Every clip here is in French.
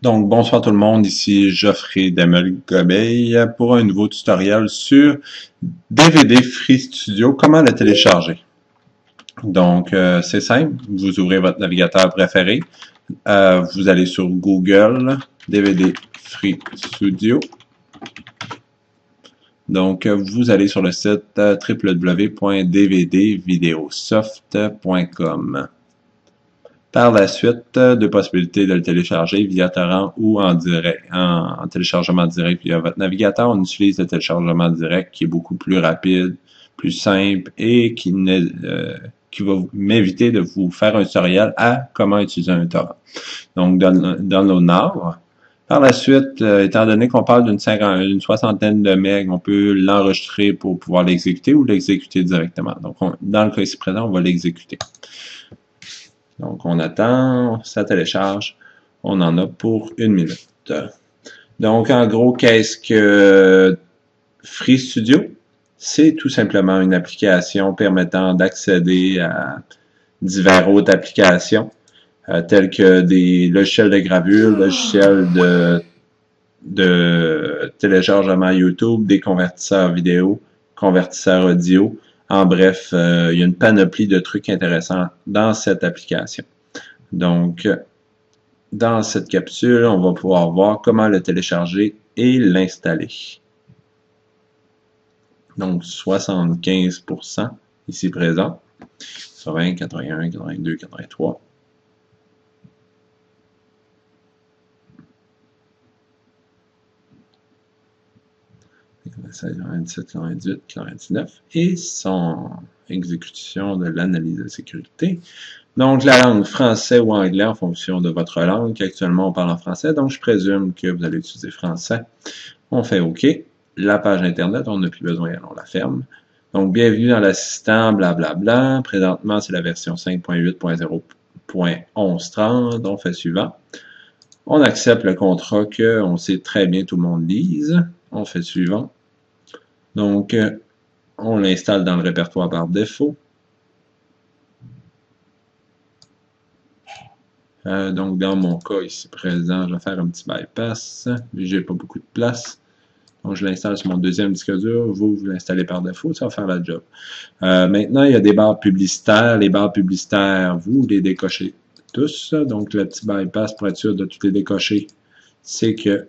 Donc, bonsoir tout le monde, ici Geoffrey Demel-Gobeil pour un nouveau tutoriel sur DVD Free Studio, comment le télécharger. Donc, c'est simple, vous ouvrez votre navigateur préféré, vous allez sur Google, DVD Free Studio. Donc, vous allez sur le site www.dvdvideosoft.com. Par la suite, deux possibilités de le télécharger via torrent ou en direct, en téléchargement direct via votre navigateur. On utilise le téléchargement direct qui est beaucoup plus rapide, plus simple et qui va m'éviter de vous faire un tutoriel à comment utiliser un torrent. Donc, download now. Par la suite, étant donné qu'on parle d'une soixantaine de MB, on peut l'enregistrer pour pouvoir l'exécuter ou l'exécuter directement. Donc, dans le cas ici présent, on va l'exécuter. Donc, on attend, ça télécharge. On en a pour 1 minute. Donc, en gros, qu'est-ce que Free Studio? C'est tout simplement une application permettant d'accéder à diverses autres applications, telles que des logiciels de gravure, logiciels de téléchargement YouTube, des convertisseurs vidéo, convertisseurs audio. En bref, il y a une panoplie de trucs intéressants dans cette application. Donc, dans cette capsule, on va pouvoir voir comment le télécharger et l'installer. Donc, 75% ici présent. 80, 81, 82, 83. Ça, 97, 98, 99 et son exécution de l'analyse de sécurité. Donc, la langue français ou anglais en fonction de votre langue. Actuellement, on parle en français, donc je présume que vous allez utiliser français. On fait OK. La page Internet, on n'a plus besoin, on la ferme. Donc, bienvenue dans l'assistant, blablabla. Présentement, c'est la version 5.8.0.1130. On fait suivant. On accepte le contrat qu'on sait très bien tout le monde lise. On fait suivant. Donc, on l'installe dans le répertoire par défaut. Donc, dans mon cas ici présent, je vais faire un petit bypass. J'ai pas beaucoup de place. Donc, je l'installe sur mon deuxième disque dur. Vous l'installez par défaut, ça va faire la job. Maintenant, il y a des barres publicitaires. Les barres publicitaires, vous les décochez tous. Donc, le petit bypass pour être sûr de toutes les décocher, c'est que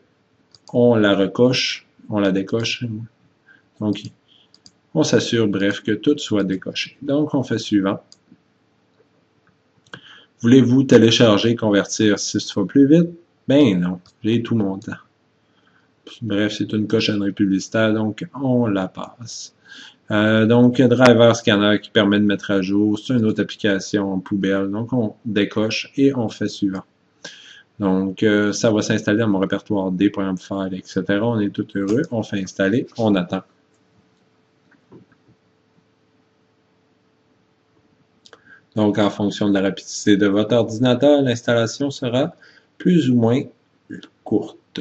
on la recoche, on la décoche. Donc, on s'assure, bref, que tout soit décoché. Donc, on fait suivant. Voulez-vous télécharger et convertir 6 fois plus vite? Ben non, j'ai tout mon temps. Bref, c'est une cochonnerie publicitaire, donc on la passe. Donc, Driver Scanner qui permet de mettre à jour, c'est une autre application en poubelle, donc on décoche et on fait suivant. Donc, ça va s'installer dans mon répertoire des programmes files, etc. On est tout heureux, on fait installer, on attend. Donc, en fonction de la rapidité de votre ordinateur, l'installation sera plus ou moins courte.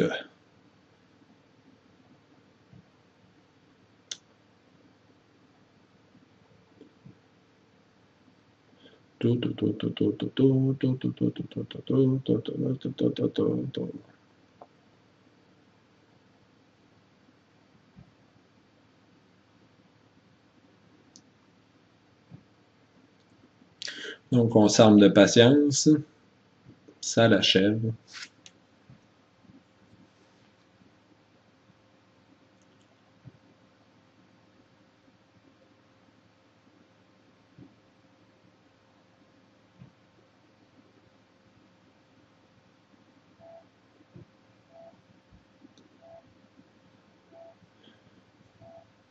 Donc, on s'arme de patience. Ça l'achève.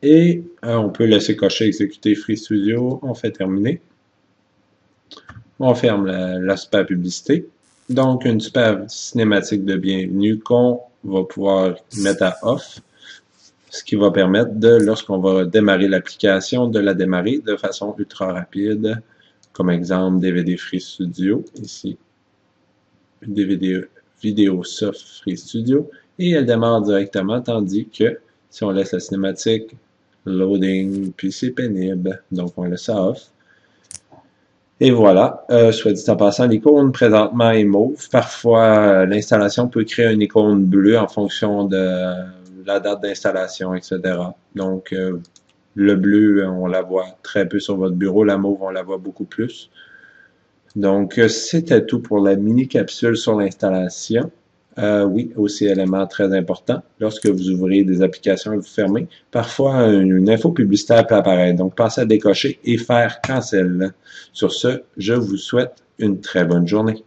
Et on peut laisser cocher exécuter Free Studio. On fait terminer. On ferme l'aspect publicité. Donc, une super cinématique de bienvenue qu'on va pouvoir mettre à off, ce qui va permettre de, lorsqu'on va démarrer l'application, de la démarrer de façon ultra rapide. Comme exemple, DVD Free Studio, ici, DVD Videosoft Free Studio, et elle démarre directement, tandis que si on laisse la cinématique, loading, puis c'est pénible, donc on laisse ça off. Et voilà, soit dit en passant, l'icône présentement est mauve. Parfois, l'installation peut créer une icône bleue en fonction de la date d'installation, etc. Donc, le bleu, on la voit très peu sur votre bureau. La mauve, on la voit beaucoup plus. Donc, c'était tout pour la mini-capsule sur l'installation. Oui, aussi élément très important, lorsque vous ouvrez des applications et vous fermez, parfois une info publicitaire peut apparaître. Donc, pensez à décocher et faire cancel. Sur ce, je vous souhaite une très bonne journée.